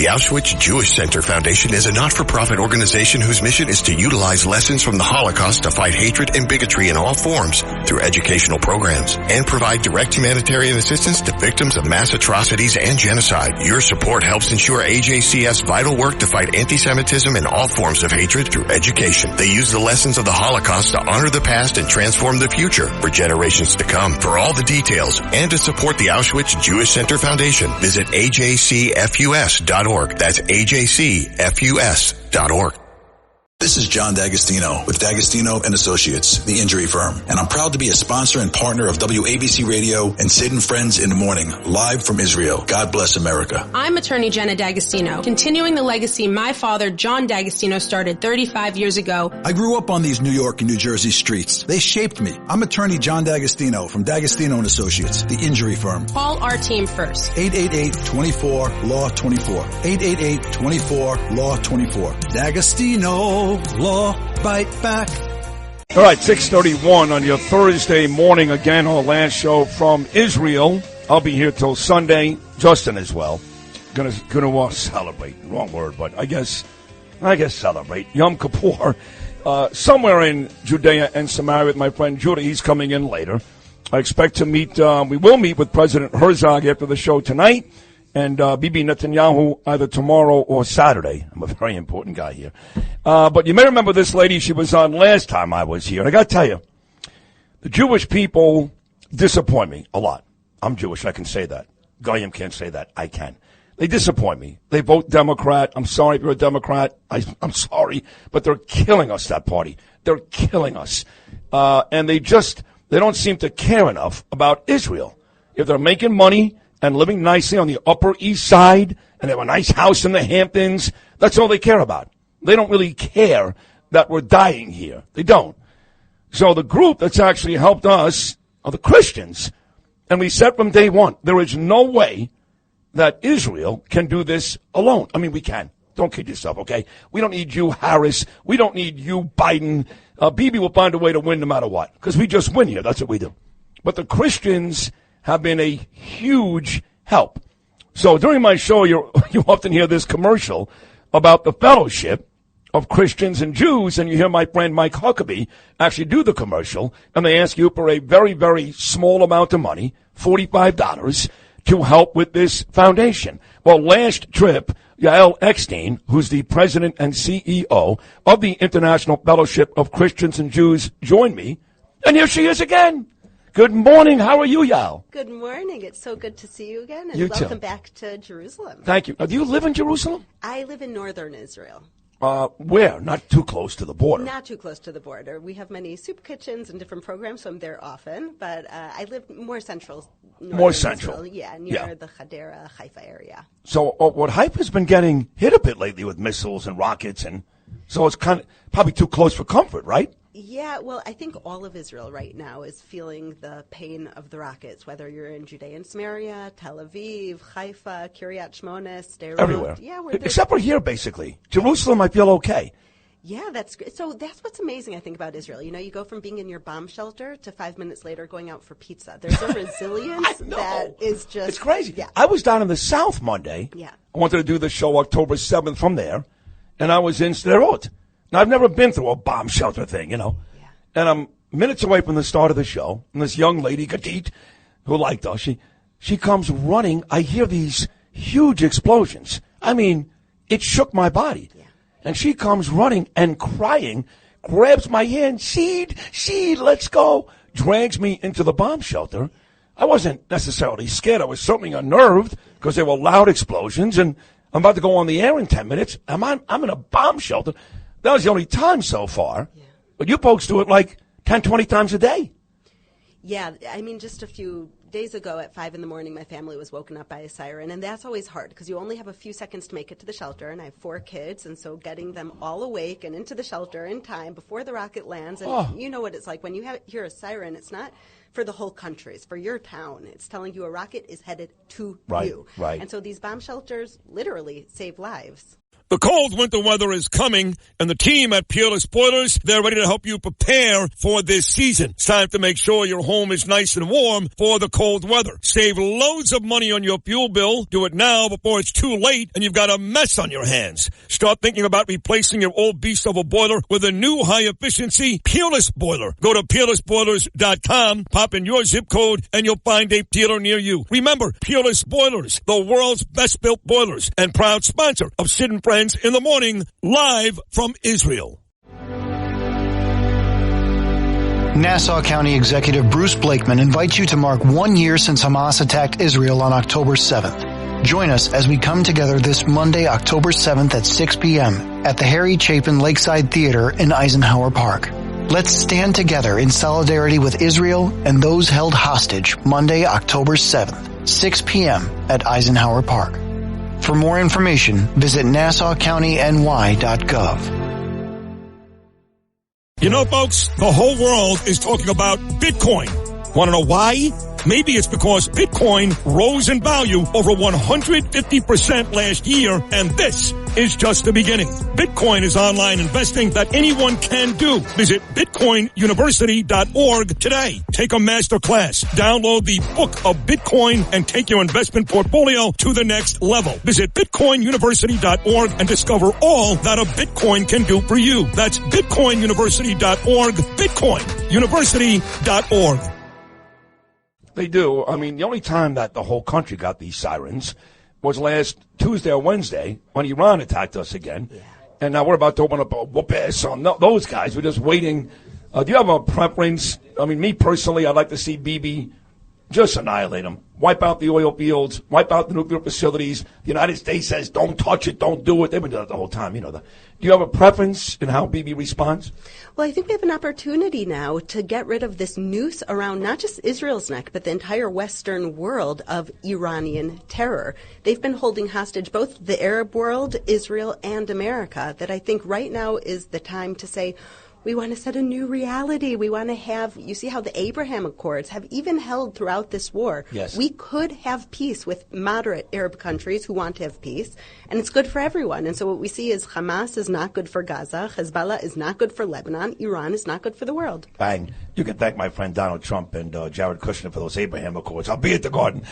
The Auschwitz Jewish Center Foundation is a not-for-profit organization whose mission is to utilize lessons from the Holocaust to fight hatred and bigotry in all forms through educational programs and provide direct humanitarian assistance to victims of mass atrocities and genocide. Your support helps ensure AJCF's vital work to fight anti-Semitism and all forms of hatred through education. They use the lessons of the Holocaust to honor the past and transform the future for generations to come. For all the details and to support the Auschwitz Jewish Center Foundation, visit ajcfus.org. That's ajcfus.org. This is John D'Agostino with D'Agostino and Associates, the injury firm, and I'm proud to be a sponsor and partner of WABC Radio and Sid and Friends in the Morning, live from Israel. God bless America. I'm attorney Jenna D'Agostino, continuing the legacy my father, John D'Agostino, started 35 years ago. I grew up on these New York and New Jersey streets. They shaped me. I'm attorney John D'Agostino from D'Agostino and Associates, the injury firm. Call our team first. 888-24-LAW-24. 888-24-LAW-24. D'Agostino. Law Bite Back. All right, 6:31 on your Thursday morning. Again, our last show from Israel. I'll be here till Sunday. Justin as well. Gonna celebrate. Wrong word, but I guess celebrate Yom Kippur somewhere in Judea and Samaria with my friend Judah. He's coming in later. I expect to meet. We will meet with President Herzog after the show tonight. And Bibi Netanyahu either tomorrow or Saturday. I'm a very important guy here. But you may remember this lady. She was on last time I was here. And I got to tell you, the Jewish people disappoint me a lot. I'm Jewish. I can say that. Goyim can't say that. I can. They disappoint me. They vote Democrat. I'm sorry if you're a Democrat. I'm sorry. But they're killing us, that party. They're killing us. And they don't seem to care enough about Israel. If they're making money and living nicely on the Upper East Side, and they have a nice house in the Hamptons, that's all they care about. They don't really care that we're dying here. They don't. So the group that's actually helped us are the Christians. And we said from day one, there is no way that Israel can do this alone. I mean, we can. Don't kid yourself, okay? We don't need you, Harris. We don't need you, Biden. Bibi will find a way to win no matter what, because we just win here. That's what we do. But the Christians have been a huge help. So during my show, you often hear this commercial about the fellowship of Christians and Jews, and you hear my friend Mike Huckabee actually do the commercial, and they ask you for a very, very small amount of money, $45, to help with this foundation. Well, last trip, Yael Eckstein, who's the president and CEO of the International Fellowship of Christians and Jews, joined me, and here she is again. Good morning. How are you, Yael? Good morning. It's so good to see you again, and you welcome too. back to Jerusalem. Thank you. Do you live in Jerusalem? I live in northern Israel. Where? Not too close to the border. Not too close to the border. We have many soup kitchens and different programs, so I'm there often. But I live more central. More central. Israel. Yeah, near the Hadera, Haifa area. So what Haifa's been getting hit a bit lately with missiles and rockets, and so it's kind of probably too close for comfort, right? Yeah, well, I think all of Israel right now is feeling the pain of the rockets, whether you're in Judea and Samaria, Tel Aviv, Haifa, Kiryat Shmona, Sderot. Everywhere. Yeah, except for here, basically. Jerusalem, I feel okay. Yeah, that's great. So that's what's amazing, I think, about Israel. You know, you go from being in your bomb shelter to 5 minutes later going out for pizza. There's a resilience that is just... It's crazy. Yeah. I was down in the South Monday. Yeah. I wanted to do the show October 7th from there, and I was in Sderot. Now, I've never been through a bomb shelter thing, you know. Yeah. And I'm minutes away from the start of the show, and this young lady, Gadit, who liked us, she comes running. I hear these huge explosions. I mean, it shook my body. Yeah. And she comes running and crying, grabs my hand, Seed, let's go, drags me into the bomb shelter. I wasn't necessarily scared. I was certainly unnerved because there were loud explosions, and I'm about to go on the air in 10 minutes. I'm in a bomb shelter. That was the only time so far. Yeah. But you folks do it like 10, 20 times a day. Yeah, I mean, just a few days ago at 5 in the morning, my family was woken up by a siren, and that's always hard because you only have a few seconds to make it to the shelter, and I have 4 kids, and so getting them all awake and into the shelter in time before the rocket lands, and you know what it's like when you hear a siren, it's not for the whole country, it's for your town. It's telling you a rocket is headed to you. Right. And so these bomb shelters literally save lives. The cold winter weather is coming, and the team at Peerless Boilers, they're ready to help you prepare for this season. It's time to make sure your home is nice and warm for the cold weather. Save loads of money on your fuel bill. Do it now before it's too late and you've got a mess on your hands. Start thinking about replacing your old beast of a boiler with a new high-efficiency Peerless Boiler. Go to peerlessboilers.com, pop in your zip code, and you'll find a dealer near you. Remember, Peerless Boilers, the world's best-built boilers, and proud sponsor of Sid and Friends in the Morning, live from Israel. Nassau County Executive Bruce Blakeman invites you to mark 1 year since Hamas attacked Israel on October 7th. Join us as we come together this Monday, October 7th at 6 p.m. at the Harry Chapin Lakeside Theater in Eisenhower Park. Let's stand together in solidarity with Israel and those held hostage Monday, October 7th, 6 p.m. at Eisenhower Park. For more information, visit NassauCountyNY.gov. You know, folks, the whole world is talking about Bitcoin. Want to know why? Maybe it's because Bitcoin rose in value over 150% last year, and this is just the beginning. Bitcoin is online investing that anyone can do. Visit bitcoinuniversity.org today. Take a master class. Download the Book of Bitcoin and take your investment portfolio to the next level. Visit bitcoinuniversity.org and discover all that a Bitcoin can do for you. That's bitcoinuniversity.org, bitcoinuniversity.org. They do. I mean, the only time that the whole country got these sirens was last Tuesday or Wednesday when Iran attacked us again. Yeah. And now we're about to open up a whoop ass on those guys. We're just waiting. Do you have a preference? I mean, me personally, I'd like to see Bibi just annihilate them. Wipe out the oil fields. Wipe out the nuclear facilities. The United States says, don't touch it, don't do it. They've been doing it the whole time. You know that. Do you have a preference in how Bibi responds? Well, I think we have an opportunity now to get rid of this noose around not just Israel's neck, but the entire Western world of Iranian terror. They've been holding hostage both the Arab world, Israel, and America, that I think right now is the time to say, we want to set a new reality. We want to have, you see how the Abraham Accords have even held throughout this war. Yes. We could have peace with moderate Arab countries who want to have peace, and it's good for everyone. And so what we see is Hamas is not good for Gaza, Hezbollah is not good for Lebanon, Iran is not good for the world. Bang. You can thank my friend Donald Trump and Jared Kushner for those Abraham Accords. I'll be at the garden.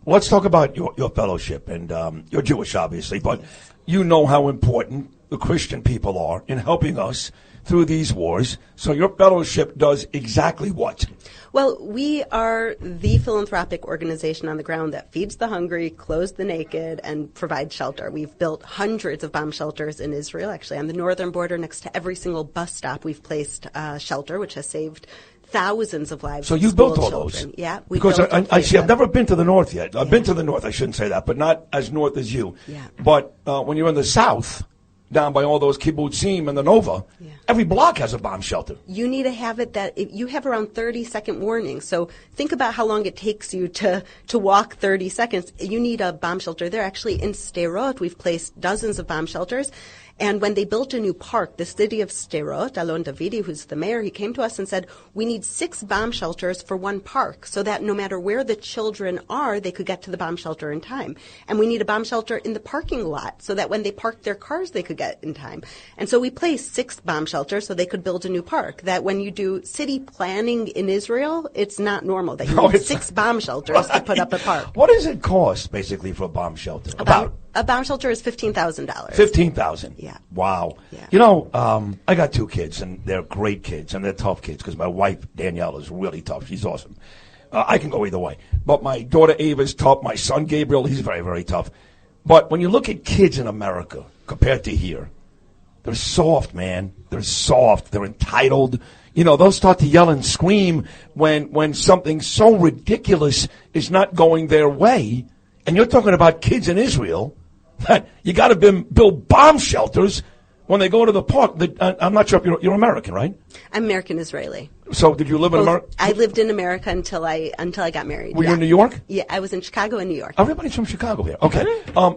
Let's talk about your fellowship, and you're Jewish, obviously, but you know how important the Christian people are in helping us through these wars. So your fellowship does exactly what? Well, we are the philanthropic organization on the ground that feeds the hungry, clothes the naked, and provides shelter. We've built hundreds of bomb shelters in Israel. Actually, on the northern border, next to every single bus stop, we've placed shelter, which has saved thousands of lives. So you built all those? Yeah. Because I see, I've never been to the north yet. I've been to the north, I shouldn't say that, but not as north as you. Yeah. But when you're in the south, down by all those kibbutzim and the Nova, every block has a bomb shelter. You need to have it that you have around 30-second warning. So think about how long it takes you to walk 30 seconds. You need a bomb shelter there. Actually, in Sderot, we've placed dozens of bomb shelters. And when they built a new park, the city of Sderot, Alon Davidi, who's the mayor, he came to us and said, we need 6 bomb shelters for one park so that no matter where the children are, they could get to the bomb shelter in time. And we need a bomb shelter in the parking lot so that when they parked their cars, they could get in time. And so we placed 6 bomb shelters so they could build a new park. That when you do city planning in Israel, it's not normal that you need 6 bomb shelters to put up a park. What does it cost, basically, for a bomb shelter? A bomb shelter is $15,000. $15,000. Yeah. Wow. Yeah. You know, I got 2 kids, and they're great kids, and they're tough kids because my wife Danielle is really tough. She's awesome. I can go either way. But my daughter Ava's tough. My son Gabriel, he's very, very tough. But when you look at kids in America compared to here, they're soft, man. They're soft. They're entitled. You know, they'll start to yell and scream when something so ridiculous is not going their way. And you're talking about kids in Israel. You got to build bomb shelters when they go to the park. I'm not sure if you're American, right? I'm American-Israeli. So did you live in America? I lived in America until I got married. Were you in New York? Yeah, I was in Chicago and New York. Everybody's from Chicago here. Okay.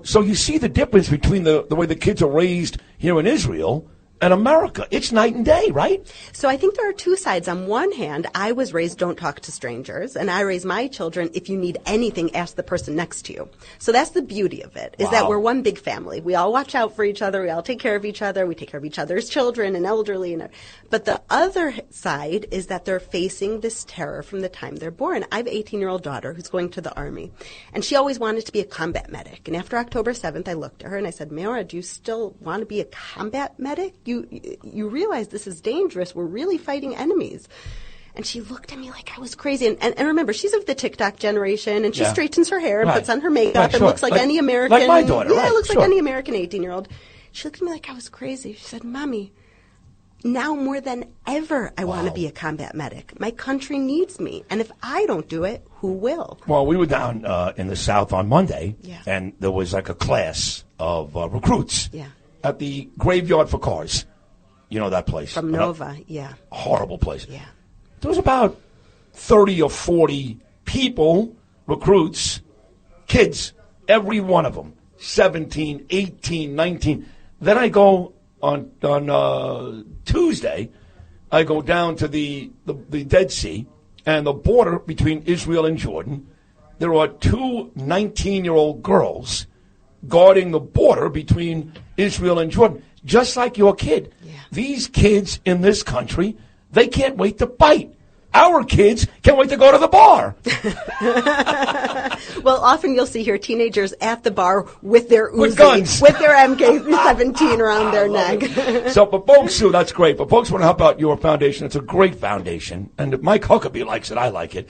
So you see the difference between the way the kids are raised here in Israel and America. It's night and day, right? So I think there are two sides. On one hand, I was raised, don't talk to strangers, and I raise my children, if you need anything, ask the person next to you. So that's the beauty of it, is that we're one big family. We all watch out for each other. We all take care of each other. We take care of each other's children and elderly. But the other side is that they're facing this terror from the time they're born. I have an 18-year-old daughter who's going to the Army, and she always wanted to be a combat medic. And after October 7th, I looked at her and I said, Mayora, do you still want to be a combat medic? You realize this is dangerous. We're really fighting enemies. And she looked at me like I was crazy. And remember, she's of the TikTok generation, and she straightens her hair and puts on her makeup and looks like any American. Like my daughter, looks like any American 18-year-old. She looked at me like I was crazy. She said, Mommy, now more than ever, I want to be a combat medic. My country needs me. And if I don't do it, who will? Well, we were down in the South on Monday, and there was like a class of recruits at the Graveyard for Cars. You know that place? From Nova, Horrible place. Yeah. There was about 30 or 40 people, recruits, kids, every one of them, 17, 18, 19. Then I go on Tuesday, I go down to the Dead Sea and the border between Israel and Jordan. There are two 19-year-old girls guarding the border between Israel and Jordan, just like your kid. Yeah. These kids in this country, they can't wait to bite. Our kids can't wait to go to the bar. Well, often you'll see here teenagers at the bar with their Uzi, with guns, with their MK-17 around their neck. So, but folks, Sue, that's great. But folks want to help out your foundation. It's a great foundation, and Mike Huckabee likes it. I like it.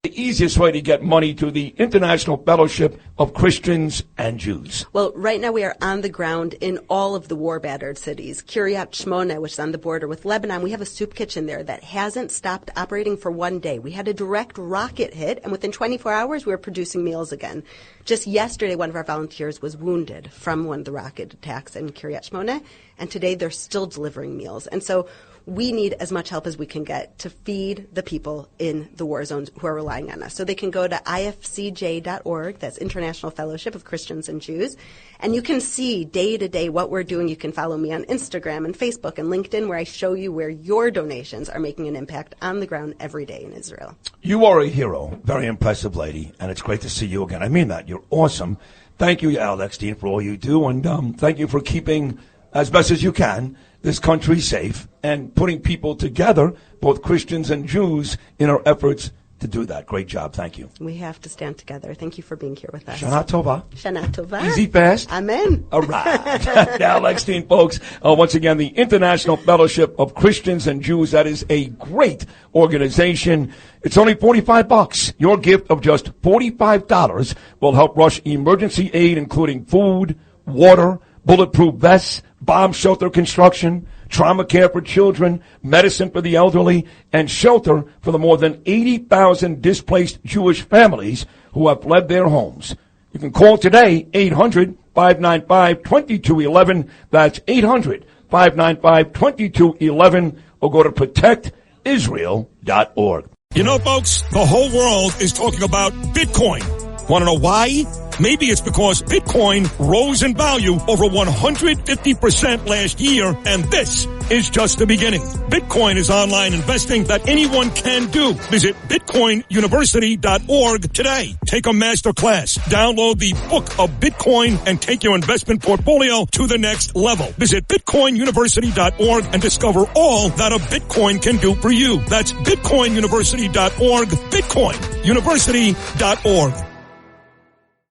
The easiest way to get money to the International Fellowship of Christians and Jews. Well, right now we are on the ground in all of the war-battered cities. Kiryat Shmona, which is on the border with Lebanon, we have a soup kitchen there that hasn't stopped operating for one day. We had a direct rocket hit, and within 24 hours we were producing meals again. Just yesterday, one of our volunteers was wounded from one of the rocket attacks in Kiryat Shmona, and today they're still delivering meals. And so we need as much help as we can get to feed the people in the war zones who are relying on us. So they can go to ifcj.org, that's International Fellowship of Christians and Jews, and you can see day to day what we're doing. You can follow me on Instagram and Facebook and LinkedIn, where I show you where your donations are making an impact on the ground every day in Israel. You are a hero, very impressive lady, and it's great to see you again. I mean that. You're awesome. Thank you, Yael Eckstein, for all you do, and thank you for keeping, as best as you can, this country safe and putting people together, both Christians and Jews, in our efforts to do that. Great job. Thank you. We have to stand together. Thank you for being here with us. Shana Tova. Shana Tova. Easy fast. Amen. All right. Yael Eckstein, folks. Once again, the International Fellowship of Christians and Jews. That is a great organization. It's only $45. Your gift of just $45 will help rush emergency aid, including food, water, bulletproof vests, bomb shelter construction, trauma care for children, medicine for the elderly, and shelter for the more than 80,000 displaced Jewish families who have fled their homes. You can call today, 800-595-2211. That's 800-595-2211, or go to protectisrael.org. You know, folks, the whole world is talking about Bitcoin. Want to know why? Maybe it's because Bitcoin rose in value over 150% last year, and this is just the beginning. Bitcoin is online investing that anyone can do. Visit bitcoinuniversity.org today. Take a master class, download the book of Bitcoin, and take your investment portfolio to the next level. Visit bitcoinuniversity.org and discover all that a Bitcoin can do for you. That's bitcoinuniversity.org, bitcoinuniversity.org.